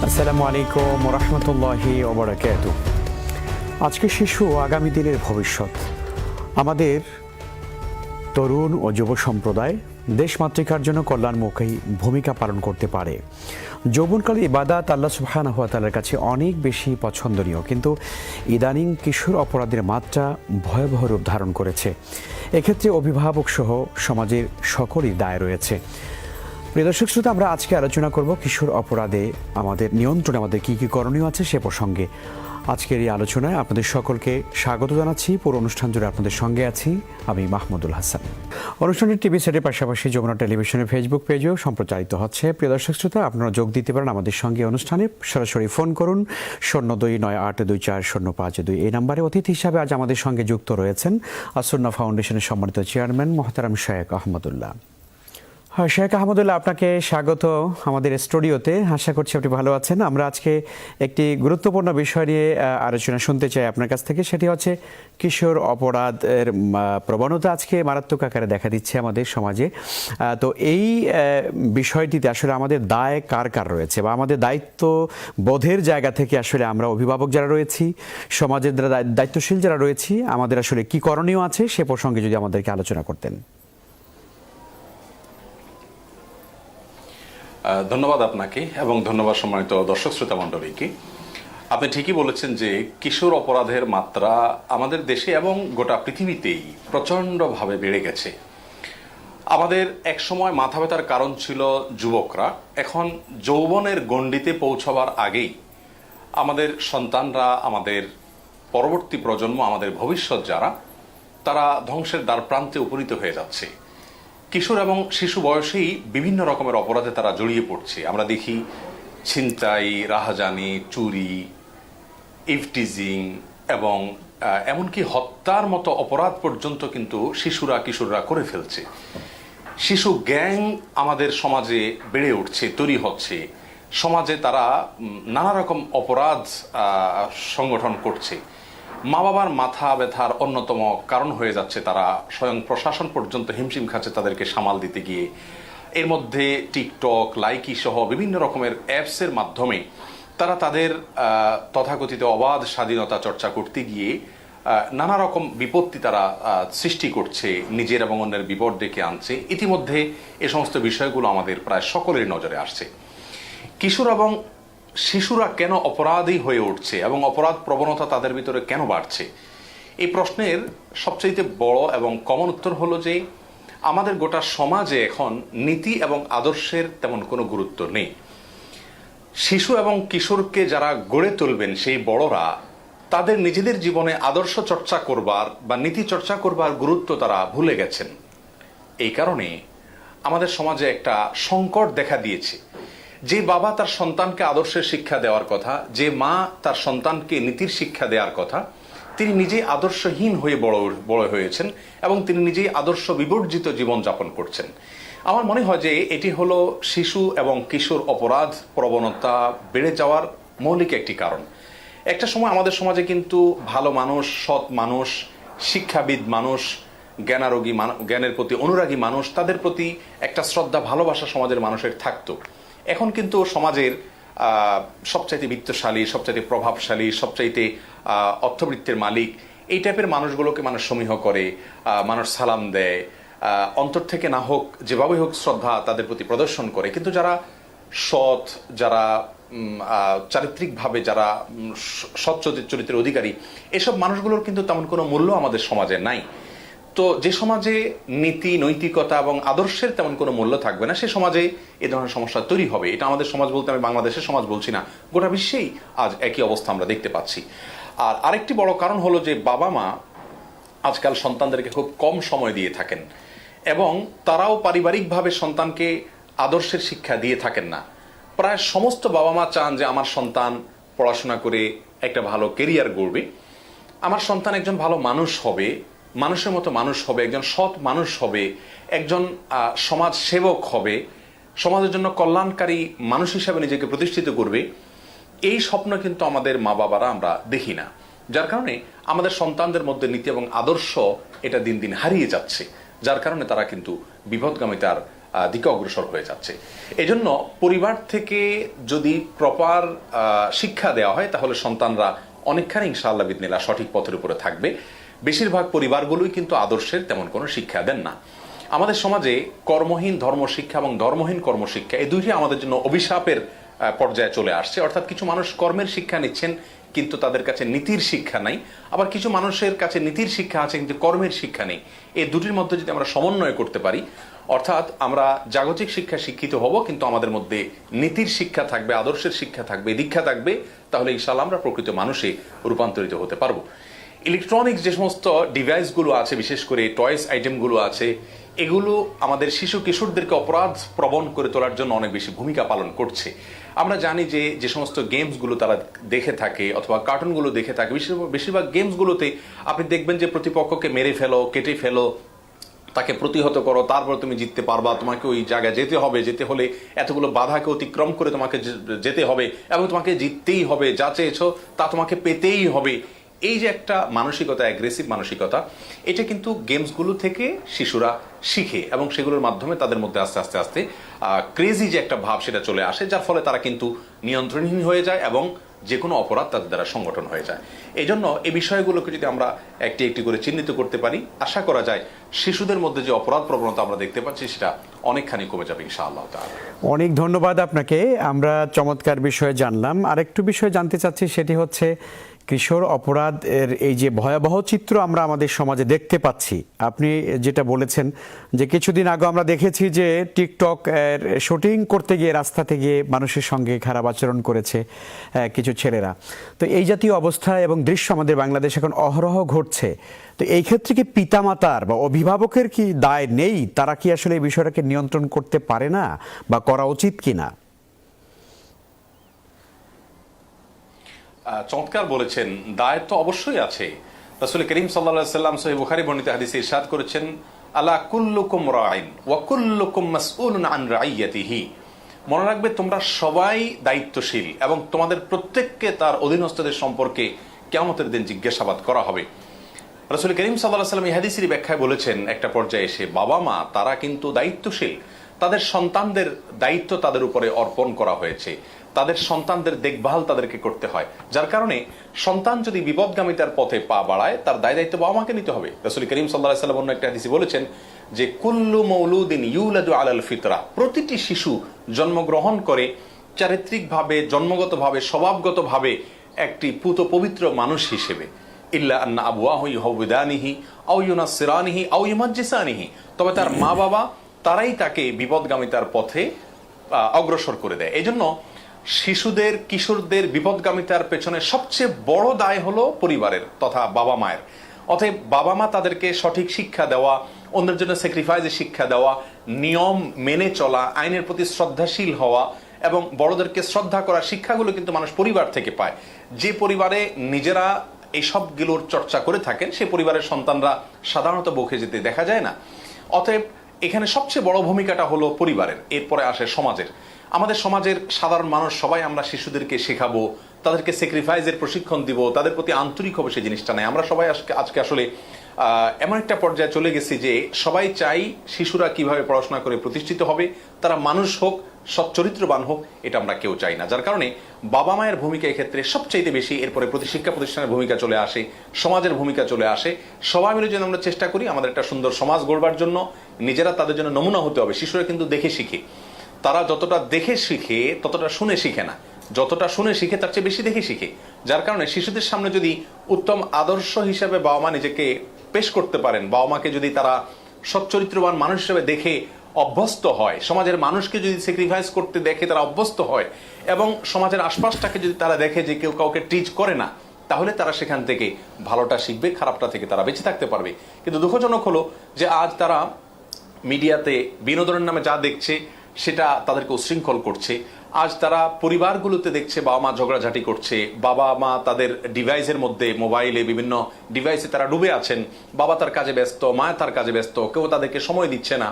আসসালামু আলাইকুম ওয়া রাহমাতুল্লাহি ওয়া বারাকাতুহু। আজকে শিশু আগামী দিনের ভবিষ্যৎ। আমাদের তরুণ ও যুব সম্প্রদায় দেশমাতৃকার জন্য কল্যাণমুখী ভূমিকা পালন করতে পারে। যৌবনকালে ইবাদত আল্লাহ সুবহানাহু ওয়া তাআলার কাছে অনেক বেশি পছন্দনীয়, কিন্তু ইদানিং কিশোর অপরাধের মাত্রা ভয়াবহ রূপ ধারণ করেছে। এক্ষেত্রে অভিভাবক সহ সমাজের সকলেই দায় রয়েছে। প্রিয় দর্শক শ্রোতা, আমরা আজকে আলোচনা করব কিশোর অপরাধে আমাদের নিয়ন্ত্রণে আমাদের কী কী করণীয় আছে সে প্রসঙ্গে। আজকের এই আলোচনায় আপনাদের সকলকে স্বাগত জানাচ্ছি। পুরো অনুষ্ঠান জুড়ে আপনাদের সঙ্গে আছি আমি মাহমুদুল হাসান। অনুষ্ঠানটি টিভি সেটের পাশাপাশি যমুনা টেলিভিশনের ফেসবুক পেজেও সম্প্রচারিত হচ্ছে। প্রিয় দর্শক শ্রোতা, আপনারা যোগ দিতে পারেন আমাদের সঙ্গে অনুষ্ঠানে। সরাসরি ফোন করুন 0298240502 এই নাম্বারে। অতিথি হিসাবে আজ আমাদের সঙ্গে যুক্ত রয়েছেন আসুন্না ফাউন্ডেশনের সম্মানিত চেয়ারম্যান মোহতারাম শেখ আহমদুল্লাহ। হ্যাঁ, শেখ আহমদুল্লাহ, আপনাকে স্বাগত আমাদের স্টুডিওতে। আশা করছি আপনি ভালো আছেন। আমরা আজকে একটি গুরুত্বপূর্ণ বিষয় নিয়ে আলোচনা শুনতে চাই আপনার কাছ থেকে। সেটি হচ্ছে কিশোর অপরাধের প্রবণতা আজকে মারাত্মক আকারে দেখা দিচ্ছে আমাদের সমাজে। তো এই বিষয়টিতে আসলে আমাদের দায় কার কার রয়েছে, বা আমাদের দায়িত্ব বোধের জায়গা থেকে আসলে আমরা অভিভাবক যারা রয়েছি, সমাজের দায়িত্বশীল যারা রয়েছি, আমাদের আসলে কি করণীয় আছে সে প্রসঙ্গে যদি আমাদেরকে আলোচনা করতেন। ধন্যবাদ আপনাকে এবং ধন্যবাদ সম্মানিত দর্শক শ্রোতা মণ্ডলীকে। আপনি ঠিকই বলেছেন যে কিশোর অপরাধের মাত্রা আমাদের দেশে এবং গোটা পৃথিবীতেই প্রচণ্ডভাবে বেড়ে গেছে। আমাদের এক সময় মাথা ব্যথার কারণ ছিল যুবকরা, এখন যৌবনের গণ্ডিতে পৌঁছবার আগেই আমাদের সন্তানরা, আমাদের পরবর্তী প্রজন্ম, আমাদের ভবিষ্যৎ যারা, তারা ধ্বংসের দ্বার প্রান্তে উপনীত হয়ে যাচ্ছে। কিশোর এবং শিশু বয়সেই বিভিন্ন রকমের অপরাধে তারা জড়িয়ে পড়ছে। আমরা দেখি ছিনতাই, রাহাজানি, চুরি, ইভটিজিং এবং এমনকি হত্যার মতো অপরাধ পর্যন্ত কিন্তু কিশোররা করে ফেলছে। শিশু গ্যাং আমাদের সমাজে বেড়ে উঠছে, তৈরি হচ্ছে। সমাজে তারা নানা রকম অপরাধ সংগঠন করছে। মা বাবার মাথা ব্যথার অন্যতম কারণ হয়ে যাচ্ছে তারা। স্বয়ং প্রশাসন পর্যন্ত হিমশিম খাচ্ছে তাদেরকে সামাল দিতে গিয়ে। এর মধ্যে টিকটক, লাইকি সহ বিভিন্ন রকমের অ্যাপসের মাধ্যমে তারা তাদের তথাকথিত অবাধ স্বাধীনতা চর্চা করতে গিয়ে নানা রকম বিপত্তি তারা সৃষ্টি করছে, নিজের এবং অন্যের বিপদ ডেকে আনছে। ইতিমধ্যে এ সমস্ত বিষয়গুলো আমাদের প্রায় সকলের নজরে আসছে। কিশোর এবং শিশুরা কেন অপরাধী হয়ে উঠছে এবং অপরাধ প্রবণতা তাদের ভিতরে কেন বাড়ছে, এই প্রশ্নের সবচেয়ে বড় এবং কমন উত্তর হলো যে আমাদের গোটা সমাজে এখন নীতি এবং আদর্শের তেমন কোনো গুরুত্ব নেই। শিশু এবং কিশোরকে যারা গড়ে তুলবেন সেই বড়রা তাদের নিজেদের জীবনে আদর্শ চর্চা করবার বা নীতি চর্চা করবার গুরুত্ব তারা ভুলে গেছেন। এই কারণে আমাদের সমাজে একটা সংকট দেখা দিয়েছে। যে বাবা তার সন্তানকে আদর্শের শিক্ষা দেওয়ার কথা, যে মা তার সন্তানকে নীতির শিক্ষা দেওয়ার কথা, তিনি নিজেই আদর্শহীন হয়ে বড় হয়েছেন এবং তিনি নিজেই আদর্শ বিবর্জিত জীবনযাপন করছেন। আমার মনে হয় যে এটি হলো শিশু এবং কিশোর অপরাধ প্রবণতা বেড়ে যাওয়ার মৌলিক একটি কারণ। একটা সময় আমাদের সমাজে কিন্তু ভালো মানুষ, সৎ মানুষ, শিক্ষাবিদ মানুষ, জ্ঞানের প্রতি অনুরাগী মানুষ, তাদের প্রতি একটা শ্রদ্ধা, ভালোবাসা সমাজের মানুষের থাকতো। এখন কিন্তু সমাজের সবচাইতে বিত্তশালী, সবচাইতে প্রভাবশালী, সবচাইতে অর্থবৃত্তের মালিক, এই টাইপের মানুষগুলোকে মানুষ সমীহ করে, মানুষ সালাম দেয়, অন্তর থেকে না হোক যেভাবে হোক শ্রদ্ধা তাদের প্রতি প্রদর্শন করে। কিন্তু যারা সৎ, যারা চারিত্রিকভাবে যারা সৎ চরিত্রের অধিকারী, এসব মানুষগুলোর কিন্তু তেমন কোনো মূল্য আমাদের সমাজে নাই। তো যে সমাজে নীতি, নৈতিকতা এবং আদর্শের তেমন কোনো মূল্য থাকবে না, সে সমাজে এ ধরনের সমস্যা তৈরি হবে। এটা আমাদের সমাজ বলতে আমি বাংলাদেশের সমাজ বলছি না, গোটা বিশ্বেই আজ একই অবস্থা আমরা দেখতে পাচ্ছি। আর আরেকটি বড় কারণ হলো যে বাবা মা আজকাল সন্তানদেরকে খুব কম সময় দিয়ে থাকেন এবং তারাও পারিবারিকভাবে সন্তানকে আদর্শের শিক্ষা দিয়ে থাকেন না। প্রায় সমস্ত বাবা মা চান যে আমার সন্তান পড়াশোনা করে একটা ভালো কেরিয়ার গড়বে, আমার সন্তান একজন ভালো মানুষ হবে, মানুষের মতো মানুষ হবে, একজন সৎ মানুষ হবে, একজন সমাজ সেবক হবে, সমাজের জন্য কল্যাণকারী মানুষ হিসাবে নিজেকে প্রতিষ্ঠিত করবে। এই স্বপ্ন কিন্তু আমাদের মা বাবারা আমরা দেখি না, যার কারণে আমাদের সন্তানদের মধ্যে নীতি এবং আদর্শ এটা দিন দিন হারিয়ে যাচ্ছে, যার কারণে তারা কিন্তু বিপদগামিতার দিকে অগ্রসর হয়ে যাচ্ছে। এজন্য পরিবার থেকে যদি প্রপার শিক্ষা দেওয়া হয় তাহলে সন্তানরা অনেকখানি ইনশাআল্লাহ বিদিনিল্লাহ সঠিক পথের উপরে থাকবে। বেশিরভাগ পরিবারগুলোই কিন্তু আদর্শের তেমন কোনো শিক্ষা দেন না। আমাদের সমাজে কর্মহীন ধর্মশিক্ষা এবং ধর্মহীন কর্মশিক্ষা এই দুইটি আমাদের জন্য অভিশাপের পর্যায়ে চলে আসছে। অর্থাৎ কিছু মানুষ কর্মের শিক্ষা নিচ্ছেন কিন্তু তাদের কাছে নীতির শিক্ষা নাই, আবার কিছু মানুষের কাছে নীতির শিক্ষা আছে কিন্তু কর্মের শিক্ষা নেই। এই দুটির মধ্যে যদি আমরা সমন্বয় করতে পারি, অর্থাৎ আমরা জাগতিক শিক্ষা শিক্ষিত হব কিন্তু আমাদের মধ্যে নীতির শিক্ষা থাকবে, আদর্শের শিক্ষা থাকবে, দীক্ষা থাকবে, তাহলে ইনশাআল্লাহ আমরা প্রকৃত মানুষে রূপান্তরিত হতে পারবো। ইলেকট্রনিক্স যে সমস্ত ডিভাইসগুলো আছে, বিশেষ করে টয়েস আইটেমগুলো আছে, এগুলো আমাদের শিশু কিশোরদেরকে অপরাধ প্রবণ করে তোলার জন্য অনেক বেশি ভূমিকা পালন করছে। আমরা জানি যে যে সমস্ত গেমসগুলো তারা দেখে থাকে অথবা কার্টুনগুলো দেখে থাকে, বেশিরভাগ গেমসগুলোতে আপনি দেখবেন যে প্রতিপক্ষকে মেরে ফেলো, কেটে ফেলো, তাকে প্রতিহত করো, তারপর তুমি জিততে পারবা, তোমাকে ওই জায়গায় যেতে হবে, যেতে হলে এতগুলো বাধাকে অতিক্রম করে তোমাকে যেতে হবে এবং তোমাকে জিততেই হবে, যা চেয়েছো তা তোমাকে পেতেই হবে। এই যে একটা মানসিকতা, অ্যাগ্রেসিভ মানসিকতা, এটা কিন্তু গেমসগুলো থেকে শিশুরা শিখে এবং সেগুলোর মাধ্যমে তাদের মধ্যে আস্তে আস্তে আস্তে ক্রেজি যে একটা ভাব সেটা চলে আসে, যার ফলে তারা কিন্তু নিয়ন্ত্রণহীন হয়ে যায় এবং যে কোনো অপরাধ তাদের দ্বারা সংগঠন হয়ে যায়। এই জন্য এই বিষয়গুলোকে যদি আমরা একটি একটি করে চিহ্নিত করতে পারি, আশা করা যায় শিশুদের মধ্যে যে অপরাধ প্রবণতা আমরা দেখতে পাচ্ছি সেটা অনেকখানি কমে যাবে ইনশাআল্লাহ তাআলা। অনেক ধন্যবাদ আপনাকে। আমরা চমৎকার বিষয়ে জানলাম। আরেকটু বিষয় জানতে চাচ্ছি, সেটি হচ্ছে কিশোর অপরাধের এই যে ভয়াবহ চিত্র আমরা আমাদের সমাজে দেখতে পাচ্ছি। আপনি যেটা বলেছেন যে কিছুদিন আগে আমরা দেখেছি যে টিকটক এর শুটিং করতে গিয়ে রাস্তাতে গিয়ে মানুষের সঙ্গে খারাপ আচরণ করেছে কিছু ছেলেরা। তো এই জাতীয় অবস্থা এবং দৃশ্য আমাদের বাংলাদেশ এখন অহরহ ঘটছে। তো এই ক্ষেত্রে কি পিতামাতার বা অভিভাবকের কি দায় নেই? তারা কি আসলে এই বিষয়টাকে নিয়ন্ত্রণ করতে পারে না বা করা উচিত কিনা? চমৎকার বলেছেন, দায় তো অবশ্যই আছে। রাসূল করিম সাল্লাল্লাহু আলাইহি ওয়াসাল্লাম সহিহ বুখারী বর্ণিত হাদিসে ইরশাদ করেছেন, আলা কুল্লুকুম রাইন ওয়া কুল্লুকুম মাসউলুন আন রাইয়াতিহি। মনে রাখবে তোমরা সবাই দায়িত্বশীল এবং তোমাদের প্রত্যেককে তার অধীনস্থদের সম্পর্কে কিয়ামতের দিন জিজ্ঞাসাবাদ করা হবে। রাসূল করিম সাল্লাল্লাহু আলাইহি ওয়াসাল্লাম এই হাদিসের ব্যাখ্যায় বলেছেন, একটা পর্যায়ে এসে বাবা মা তারা কিন্তু দায়িত্বশীল, তাদের সন্তানদের দায়িত্ব তাদের উপরে অর্পণ করা হয়েছে, তাদের সন্তানদের দেখভাল তাদেরকে করতে হয়। যার কারণে সন্তান যদি বিপদগামিতার পথে পা বাড়ায় তার দায় দায়িত্ব বাবা মাকে নিতে হবে। রাসূল করিম সাল্লাল্লাহু আলাইহি ওয়াসাল্লাম অন্য একটা হাদিসে বলেছেন যে কুল্লু মাউলুদিন ইউলাদু আলাল ফিতরা, প্রতিটি শিশু জন্মগ্রহণ করে চারিত্রিকভাবে, জন্মগতভাবে, স্বভাবগতভাবে একটি পুত পবিত্র মানুষ হিসেবে, ইল্লা আন্না আবওয়াহু ইউহাউবিদানিহি আও ইউনাসসিরানিহি আও ইউমাজ্জিসানিহি, তবে তার মা বাবা তারাই তাকে বিপদগামিতার পথে অগ্রসর করে দেয়। এই জন্য শিশুদের, কিশোরদের বিপদগামিতার পেছনে সবচেয়ে বড় দায় হলো পরিবারের তথা বাবা মায়ের। অতএব বাবা মা তাদেরকে সঠিক শিক্ষা দেওয়া, অন্যের জন্য স্যাক্রিফাইসের শিক্ষা দেওয়া, নিয়ম মেনে চলা, আইনের প্রতি শ্রদ্ধাশীল হওয়া এবং বড়দেরকে শ্রদ্ধা করার শিক্ষাগুলো কিন্তু মানুষ পরিবার থেকে পায়। যে পরিবারে নিজেরা এই সবগুলোর চর্চা করে থাকেন সেই পরিবারের সন্তানরা সাধারণত বকে যেতে দেখা যায় না। অতএব এখানে সবচেয়ে বড় ভূমিকাটা হলো পরিবারের, এরপরে আসে সমাজের। আমাদের সমাজের সাধারণ মানুষ সবাই আমরা শিশুদেরকে শেখাবো, তাদেরকে স্যাক্রিফাইসের প্রশিক্ষণ দিব, তাদের প্রতি আন্তরিক হবে সেই জিনিসটা নাই। আমরা সবাই আজকে আসলে এমন একটা পর্যায়ে চলে গেছি যে সবাই চাই শিশুরা কিভাবে পড়াশোনা করে প্রতিষ্ঠিত হবে, তারা মানুষ হোক, সচ্চরিত্রবান হোক, এটা আমরা কেউ চাই না। যার কারণে বাবা মায়ের ভূমিকা এক্ষেত্রে সবচাইতে বেশি, এরপরে প্রতি শিক্ষা প্রতিষ্ঠানের ভূমিকা চলে আসে, সমাজের ভূমিকা চলে আসে। সবাই মিলে যদি আমরা চেষ্টা করি আমাদের একটা সুন্দর সমাজ গড়বার জন্য, নিজেরা তাদের জন্য নমুনা হতে হবে। শিশুরা কিন্তু দেখে শিখে, তারা যতটা দেখে শিখে ততটা শুনে শিখে না, যতটা শুনে শিখে তার চেয়ে বেশি দেখে শিখে। যার কারণে শিশুদের সামনে যদি উত্তম আদর্শ হিসেবে বাবা মা নিজেকে পেশ করতে পারেন, বাবা মাকে যদি তারা সচ্চরিত্রবান মানুষ হিসেবে দেখে অভ্যস্ত হয়, সমাজের মানুষকে যদি স্যাক্রিফাইস করতে দেখে তারা অভ্যস্ত হয় এবং সমাজের আশপাশটাকে যদি তারা দেখে যে কেউ কাউকে ট্রিট করে না, তাহলে তারা সেখান থেকে ভালোটা শিখবে, খারাপটা থেকে তারা বেঁচে থাকতে পারবে। কিন্তু দুঃখজনক হলো যে আজ তারা মিডিয়াতে বিনোদনের নামে যা দেখছে সেটা তাদেরকে উশৃঙ্খল করছে। আজ তারা পরিবারগুলোতে দেখছে বাবা মা ঝগড়াঝাটি করছে, বাবা মা তাদের ডিভাইসের মধ্যে, মোবাইলে বিভিন্ন ডিভাইসে তারা ডুবে আছেন, বাবা তার কাজে ব্যস্ত, মা তার কাজে ব্যস্ত, কেউ তাদেরকে সময় দিচ্ছে না,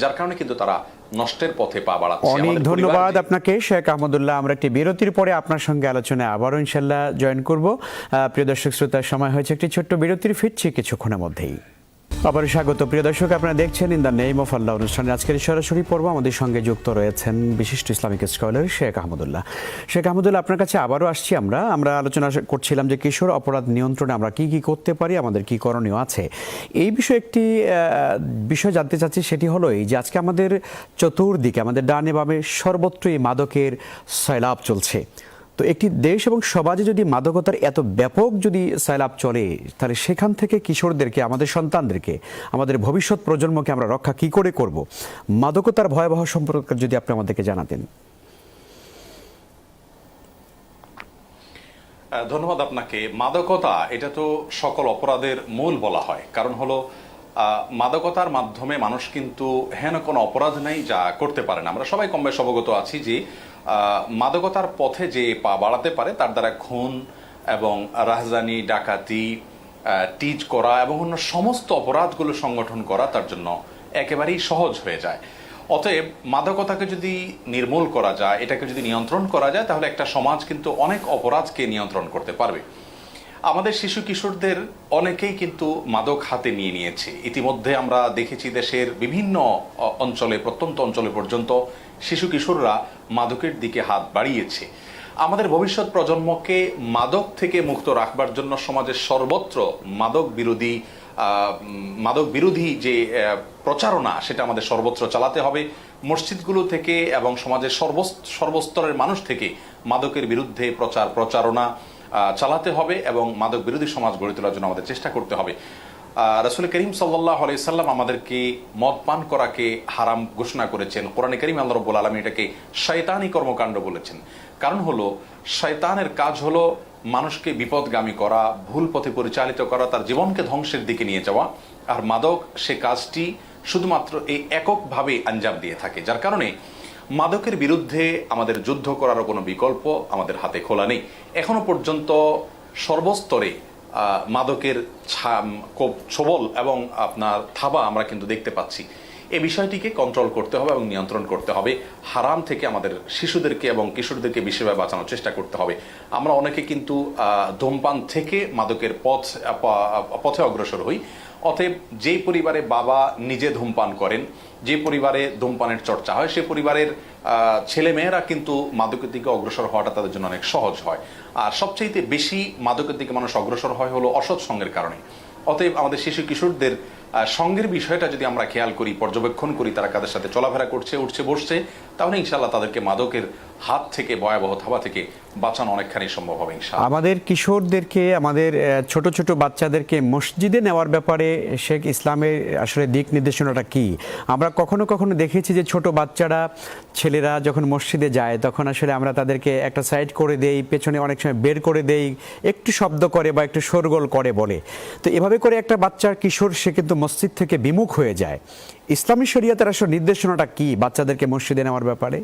যার কারণে কিন্তু তারা নষ্টের পথে পা বাড়াচ্ছে। অনেক ধন্যবাদ আপনাকে শেখ আহমদুল্লাহ। আমরা একটি বিরতির পরে আপনার সঙ্গে আলোচনায় আবারও ইনশাল্লাহ জয়েন করব। প্রিয় দর্শক শ্রোতার সময় হয়েছে একটি ছোট্ট বিরতির, ফিরছি কিছুক্ষণের মধ্যেই। আবার স্বাগত প্রিয় দর্শক, আপনারা দেখছেন ইন দ্য নেম অফ আল্লাহ অনুষ্ঠানে আজকের সরাসরি পর্ব। আমাদের সঙ্গে যুক্ত রয়েছেন বিশিষ্ট ইসলামিক স্কলার শেখ আহমদুল্লাহ। শেখ আহমদুল্লাহ, আপনার কাছে আবারও আসছি। আমরা আলোচনা করছিলাম যে কিশোর অপরাধ নিয়ন্ত্রণে আমরা কি কি করতে পারি, আমাদের কি করণীয় আছে। এই বিষয়ে একটি বিষয় জানতে চাচ্ছি, সেটি হলো এই যে আজকে আমাদের চতুর্দিকে, আমাদের ডানে বামে সর্বত্রই মাদকের সয়লাব চলছে। তো একটি দেশ এবং সমাজে যদি মাদকতার এত ব্যাপক যদি সয়লাব চলে, তাহলে সেখান থেকে কিশোরদেরকে, আমাদের সন্তানদেরকে, আমাদের ভবিষ্যৎ প্রজন্মকে আমরা রক্ষা কি করে করব, মাদকতার ভয়াবহ সম্পর্কে যদি আপনি আমাদেরকে জানাতেন। ধন্যবাদ আপনাকে। মাদকতা এটা তো সকল অপরাধের মূল বলা হয়, কারণ হলো মাদকতার মাধ্যমে মানুষ কিন্তু হেন কোনো অপরাধ নেই যা করতে পারে না। আমরা সবাই কম বেশ অবগত আছি যে মাদকতার পথে যে পা বাড়াতে পারে তার দ্বারা খুন এবং রাহজানি, ডাকাতি, টিজ করা এবং অন্য সমস্ত অপরাধগুলো সংগঠন করা তার জন্য একেবারেই সহজ হয়ে যায়। অতএব মাদকতাকে যদি নির্মূল করা যায়, এটাকে যদি নিয়ন্ত্রণ করা যায়, তাহলে একটা সমাজ কিন্তু অনেক অপরাধকে নিয়ন্ত্রণ করতে পারবে। আমাদের শিশু কিশোরদের অনেকেই কিন্তু মাদক হাতে নিয়ে নিয়েছে। ইতিমধ্যে আমরা দেখেছি দেশের বিভিন্ন অঞ্চলে, প্রত্যন্ত অঞ্চলে পর্যন্ত শিশু কিশোররা মাদকের দিকে হাত বাড়িয়েছে। আমাদের ভবিষ্যৎ প্রজন্মকে মাদক থেকে মুক্ত রাখবার জন্য সমাজের সর্বত্র মাদক বিরোধী যে প্রচারণা, সেটা আমাদের সর্বত্র চালাতে হবে। মসজিদগুলো থেকে এবং সমাজের সর্বস্তরের মানুষ থেকে মাদকের বিরুদ্ধে প্রচারণা চালাতে হবে এবং মাদক বিরোধী সমাজ গড়ে তোলার জন্য আমাদের চেষ্টা করতে হবে। রাসূল করিম সাল্লাল্লাহু আলাইহি সাল্লাম আমাদেরকে মদ পান করাকে হারাম ঘোষণা করেছেন। কোরআনে কারীমে আল্লাহ রাব্বুল আলামিন এটাকে শয়তানি কর্মকাণ্ড বলেছেন। কারণ হলো শয়তানের কাজ হলো মানুষকে বিপদগামী করা, ভুল পথে পরিচালিত করা, তার জীবনকে ধ্বংসের দিকে নিয়ে যাওয়া। আর মাদক সে কাজটি শুধুমাত্র এই এককভাবে আঞ্জাম দিয়ে থাকে, যার কারণে মাদকের বিরুদ্ধে আমাদের যুদ্ধ করারও কোনো বিকল্প আমাদের হাতে খোলা নেই। এখনো পর্যন্ত সর্বস্তরে মাদকের ছবল এবং আপনার থাবা আমরা কিন্তু দেখতে পাচ্ছি। এই বিষয়টিকে কন্ট্রোল করতে হবে এবং নিয়ন্ত্রণ করতে হবে। হারাম থেকে আমাদের শিশুদেরকে এবং কিশোরদেরকে বিশেষভাবে বাঁচানোর চেষ্টা করতে হবে। আমরা অনেকে কিন্তু ধূমপান থেকে মাদকের পথে অগ্রসর হই। অতএব যে পরিবারে বাবা নিজে ধূমপান করেন, যে পরিবারে ধূমপানের চর্চা হয়, সে পরিবারের ছেলেমেয়েরা কিন্তু মাদকের দিকে অগ্রসর হওয়াটা তাদের জন্য অনেক সহজ হয়। আর সবচেয়ে বেশি মাদকের দিকে মানুষ অগ্রসর হয় হলো অসৎ সঙ্গের কারণে। অতএব আমাদের শিশু কিশোরদের সঙ্গের বিষয়টা যদি আমরা খেয়াল করি, পর্যবেক্ষণ করি, তারা কাদের সাথে চলাফেরা করছে, উঠছে, বসছে, তাহলে ইনশাআল্লাহ তাদেরকে মাদকের হাত থেকে, ভয়াবহ থাবা থেকে বাঁচানো অনেকখানি সম্ভব হবে ইনশাআল্লাহ। আমাদের কিশোরদেরকে, আমাদের ছোট ছোট বাচ্চাদেরকে মসজিদে নেওয়ার ব্যাপারে শেখ ইসলামের আসলে দিক নির্দেশনাটা কি? আমরা কখনো কখনো দেখেছি যে ছোট বাচ্চারা, ছেলেরা যখন মসজিদে যায় তখন আসলে আমরা তাদেরকে একটা সাইড করে দেই, পেছনে অনেক সময় বের করে দেই, একটু শব্দ করে বা একটু শোরগোল করে বলে। তো এভাবে করে একটা বাচ্চার কিশোর সে কিন্তু মসজিদ থেকে বিমুখ হয়ে যায়। ইসলামী শরিয়তের আসলে নির্দেশনাটা কি বাচ্চাদেরকে মসজিদে নেওয়ার ব্যাপারে?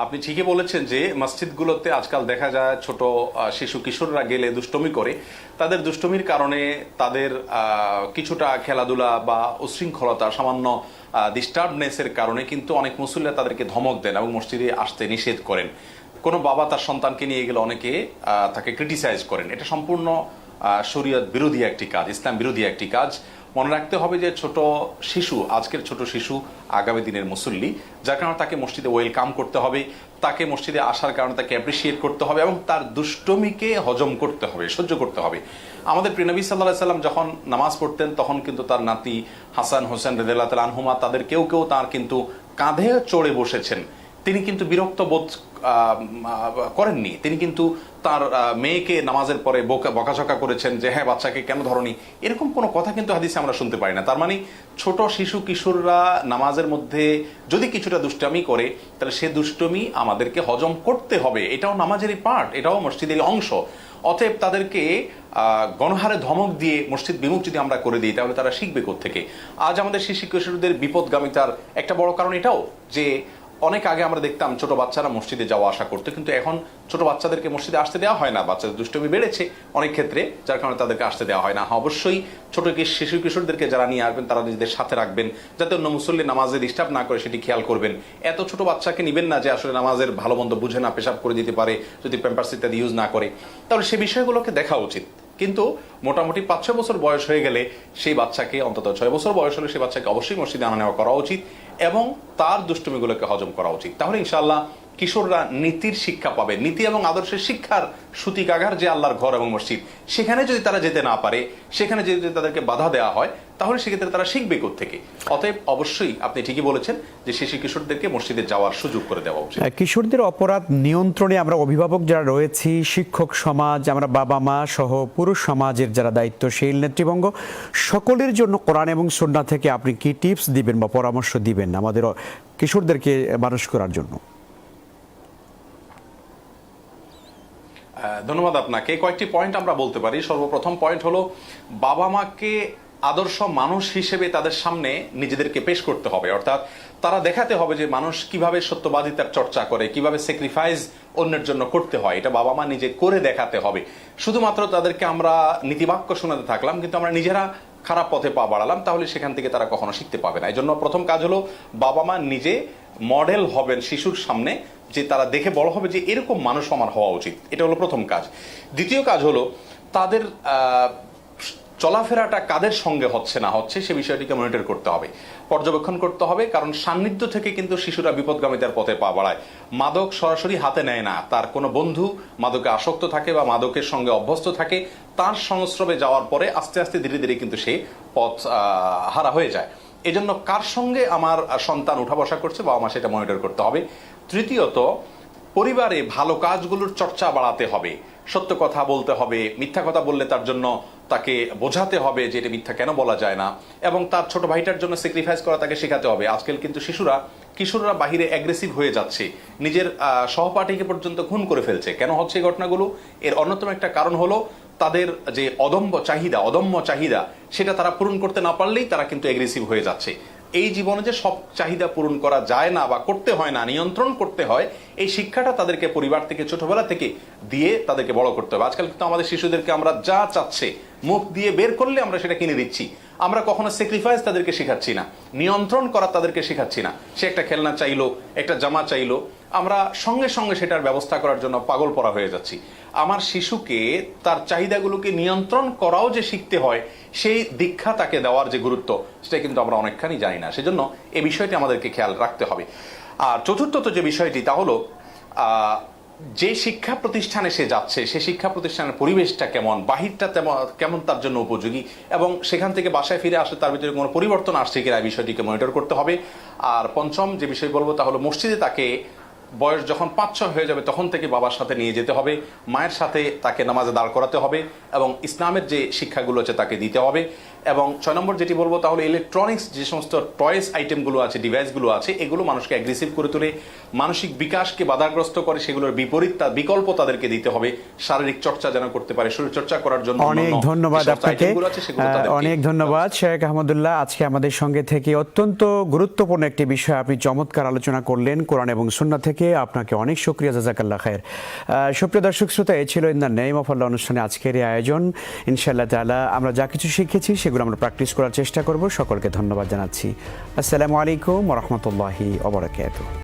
আপনি ঠিকই বলেছেন যে মসজিদগুলোতে আজকাল দেখা যায় ছোট শিশু কিশোররা গেলে দুষ্টমি করে। তাদের দুষ্টমির কারণে, তাদের কিছুটা খেলাধুলা বা উশৃঙ্খলতা, সামান্য ডিস্টার্বনেসের কারণে কিন্তু অনেক মুসল্লিরা তাদেরকে ধমক দেন এবং মসজিদে আসতে নিষেধ করেন। কোনো বাবা তার সন্তানকে নিয়ে গেলে অনেকে তাকে ক্রিটিসাইজ করেন। এটা সম্পূর্ণ শরীয়ত বিরোধী একটি কাজ, ইসলাম বিরোধী একটি কাজ। মনে রাখতে হবে যে ছোট শিশু, আজকের ছোট শিশু আগামী দিনের মুসল্লি, যার কারণে তাকে মসজিদে ওয়েলকাম করতে হবে, তাকে মসজিদে আসার কারণে তাকে অ্যাপ্রিসিয়েট করতে হবে এবং তার দুষ্টমিকে হজম করতে হবে, সহ্য করতে হবে। আমাদের প্রিয় নবী সাল্লাল্লাহু আলাইহি ওয়াসাল্লাম যখন নামাজ পড়তেন তখন কিন্তু তার নাতি হাসান, হোসেন রাদিয়াল্লাহু তাআলা আনহুমা, তাদের কেউ কেউ তার কিন্তু কাঁধে চড়ে বসেছেন। তিনি কিন্তু বিরক্ত বোধ করেননি। তিনি কিন্তু তার মেয়েকে নামাজের পরে বকাঝকা করেছেন যে হ্যাঁ, বাচ্চাকে কেন ধরনি, এরকম কোনো কথা কিন্তু হাদিসে আমরা শুনতে পাই না। তার মানে ছোট শিশু কিশোররা নামাজের মধ্যে যদি কিছুটা দুষ্টামি করে, তাহলে সে দুষ্টমি আমাদেরকে হজম করতে হবে। এটাও নামাজেরই পার্ট, এটাও মসজিদেরই অংশ। অতএব তাদেরকে গণহারে ধমক দিয়ে মসজিদ বিমুখ যদি আমরা করে দিই, তাহলে তারা শিখবে কোত্থেকে? আজ আমাদের শিশু কিশোরদের বিপদগামিতার একটা বড় কারণ এটাও যে অনেক আগে আমরা দেখতাম ছোট বাচ্চারা মসজিদে যাওয়া আসা করতো, কিন্তু এখন ছোট বাচ্চাদেরকে মসজিদে আসতে দেওয়া হয় না। বাচ্চাদের দুষ্টমি বেড়েছে অনেক ক্ষেত্রে, যার কারণে তাদেরকে আসতে দেওয়া হয় না। অবশ্যই ছোট শিশু কিশোরদেরকে যারা নিয়ে আসবেন তারা নিজেদের সাথে রাখবেন, যাতে অন্য মুসল্লি নামাজে ডিস্টার্ব না করে, সেটি খেয়াল করবেন। এত ছোট বাচ্চাকে নিবেন না যে আসলে নামাজের ভালো মন্দ বুঝে না, পেশাব করে দিতে পারে যদি প্যাম্পার্স ইত্যাদি ইউজ না করে। তাহলে সে বিষয়গুলোকে দেখা উচিত। কিন্তু মোটামুটি 5-6 বছর বয়স হয়ে গেলে সেই বাচ্চাকে, অন্তত 6 বছর বয়স হলে সেই বাচ্চাকে অবশ্যই মসজিদে আনা নেওয়া করা উচিত এবং তার দুষ্টুমিগুলোকে হজম করা উচিত। তাহলে ইনশাআল্লাহ কিশোররা নীতির শিক্ষা পাবে। নীতি এবং আদর্শের শিক্ষার সূতিকাগার যে আল্লাহর ঘর এবং মসজিদ, সেখানে যদি তারা যেতে না পারে, সেখানে যদি তাদেরকে বাধা দেওয়া হয়, তাহলে সেক্ষেত্রে তারা শিখবে কোত্থেকে? অতএব অবশ্যই আপনি ঠিকই বলেছেন যে শিশু কিশোরদেরকে মসজিদে যাওয়ার সুযোগ করে দেওয়া উচিত। কিশোরদের অপরাধ নিয়ন্ত্রণে আমরা অভিভাবক যারা রয়েছি, শিক্ষক সমাজ, আমরা বাবা মা সহ পুরুষ সমাজের যারা দায়িত্বশীল নেতৃবৃন্দ, সকলের জন্য কোরআন এবং সুন্নাহ থেকে আপনি কি টিপস দিবেন বা পরামর্শ দিবেন আমাদের কিশোরদেরকে মানুষ করার জন্য? ধন্যবাদ আপনাকে। কয়েকটি পয়েন্ট আমরা বলতে পারি। সর্বপ্রথম পয়েন্ট হলো, বাবা মাকে আদর্শ মানুষ হিসেবে তাদের সামনে নিজেদেরকে পেশ করতে হবে। অর্থাৎ তারা দেখাতে হবে যে মানুষ কিভাবে সত্যবাদিতার চর্চা করে, কিভাবে স্যাক্রিফাইস অন্যের জন্য করতে হয়, এটা বাবা মা নিজে করে দেখাতে হবে। শুধুমাত্র তাদেরকে আমরা নীতিবাক্য শোনাতে থাকলাম কিন্তু আমরা নিজেরা খারাপ পথে পা বাড়ালাম, তাহলে সেখান থেকে তারা কখনো শিখতে পাবে না। এই জন্য প্রথম কাজ হলো বাবা মা নিজে মডেল হবেন শিশুর সামনে, যে তারা দেখে বড় হবে যে এরকম মানুষ আমার হওয়া উচিত। এটা হলো প্রথম কাজ। দ্বিতীয় কাজ হলো তাদের চলাফেরাটা কাদের সঙ্গে হচ্ছে না হচ্ছে সে বিষয়টিকে মনিটর করতে হবে, পর্যবেক্ষণ করতে হবে। কারণ সান্নিধ্য থেকে কিন্তু শিশুরা বিপদগামিতার পথে পা বাড়ায়। মাদক সরাসরি হাতে নেয় না, তার কোনো বন্ধু মাদকে আসক্ত থাকে বা মাদকের সঙ্গে অভ্যস্ত থাকে, তার সংস্রবে যাওয়ার পরে আস্তে আস্তে ধীরে ধীরে কিন্তু সে পথ হারা হয়ে যায়। এজন্য কার সঙ্গে আমার সন্তান উঠা বসা করছে বাবা মা সেটা মনিটর করতে হবে। তৃতীয়ত, পরিবারে ভালো কাজগুলোর চর্চা বাড়াতে হবে, সত্য কথা বলতে হবে। মিথ্যা কথা বললে তার জন্য তাকে বোঝাতে হবে যে এটা মিথ্যা কেন বলা যায় না, এবং তার ছোট ভাইটার জন্য স্যাক্রিফাইস করা তাকে শেখাতে হবে। আজকাল কিন্তু কিশোররা বাহিরে অ্যাগ্রেসিভ হয়ে যাচ্ছে, নিজের সহপাঠীকে পর্যন্ত খুন করে ফেলছে। কেন হচ্ছে এই ঘটনাগুলো? এর অন্যতম একটা কারণ হলো তাদের যে অদম্য চাহিদা সেটা তারা পূরণ করতে না পারলেই তারা কিন্তু অ্যাগ্রেসিভ হয়ে যাচ্ছে। এই জীবনে যে সব চাহিদা পূরণ করা যায় না বা করতে হয় না, নিয়ন্ত্রণ করতে হয়, এই শিক্ষাটা তাদেরকে পরিবার থেকে ছোটবেলা থেকে দিয়ে তাদেরকে বড় করতে হবে। আজকাল কিন্তু আমাদের শিশুদেরকে আমরা যা চাচ্ছে মুখ দিয়ে বের করলে আমরা সেটা কিনে দিচ্ছি। আমরা কখনো স্যাক্রিফাইস তাদেরকে শেখাচ্ছি না, নিয়ন্ত্রণ করা তাদেরকে শেখাচ্ছি না। সে একটা খেলনা চাইলো, একটা জামা চাইলো, আমরা সঙ্গে সঙ্গে সেটার ব্যবস্থা করার জন্য পাগল পড়া হয়ে যাচ্ছি। আমার শিশুকে তার চাহিদাগুলোকে নিয়ন্ত্রণ করাও যে শিখতে হয়, সেই দীক্ষা তাকে দেওয়ার যে গুরুত্ব, সেটা কিন্তু আমরা অনেকখানি জানি না। সেজন্য এই বিষয়টি আমাদেরকে খেয়াল রাখতে হবে। আর চতুর্থত যে বিষয়টি, তা হলো যে শিক্ষা প্রতিষ্ঠানে সে যাচ্ছে সে শিক্ষা প্রতিষ্ঠানের পরিবেশটা কেমন, বাহিরটা কেমন তার জন্য উপযোগী, এবং সেখান থেকে বাসায় ফিরে আসলে তার ভিতরে কোনো পরিবর্তন আসছে কিনা এই বিষয়টিকে মনিটর করতে হবে। আর পঞ্চম যে বিষয় বলবো তা হলো, মসজিদে তাকে বয়স যখন 5-6 হয়ে যাবে তখন থেকে বাবার সাথে নিয়ে যেতে হবে, মায়ের সাথে তাকে নামাজে দাঁড় করাতে হবে এবং ইসলামের যে শিক্ষাগুলো আছে তাকে দিতে হবে। এবং 6 নম্বর যেটি বলবো তাহলে, ইলেকট্রনিক্স যে সমস্ত টয়েস আইটেমগুলো আছে, ডিভাইসগুলো আছে, এগুলো মানুষকে অ্যাগ্রেসিভ করে তোলে, মানসিক বিকাশকে বাধাগ্রস্ত করে, সেগুলোর বিকল্প তাদেরকে দিতে হবে। শারীরিক চর্চা যেন করতে পারে, শরীর চর্চা করার জন্য অনেক ধন্যবাদ আপনাকে। অনেক ধন্যবাদ শেখ আহমদুল্লাহ। আজকে আমাদের সঙ্গে থেকে অত্যন্ত গুরুত্বপূর্ণ একটি বিষয় আপনি চমৎকার আলোচনা করলেন কোরআন এবং সুন্নাহ থেকে। আপনাকে অনেক শুকরিয়া, জাযাকাল্লাহ খায়ের। সুপ্রিয় দর্শক শ্রোতা, এই ছিল ইন দ্য নেম অফ আল্লাহ অনুষ্ঠানে আজকের এই আয়োজন। ইনশাআল্লাহ তাআলা আমরা যা কিছু শিখেছি সেগুলো আমরা প্র্যাকটিস করার চেষ্টা করব। সকলকে ধন্যবাদ জানাচ্ছি। আসসালামু আলাইকুম ওয়া রাহমাতুল্লাহি ওয়া বারাকাতুহু।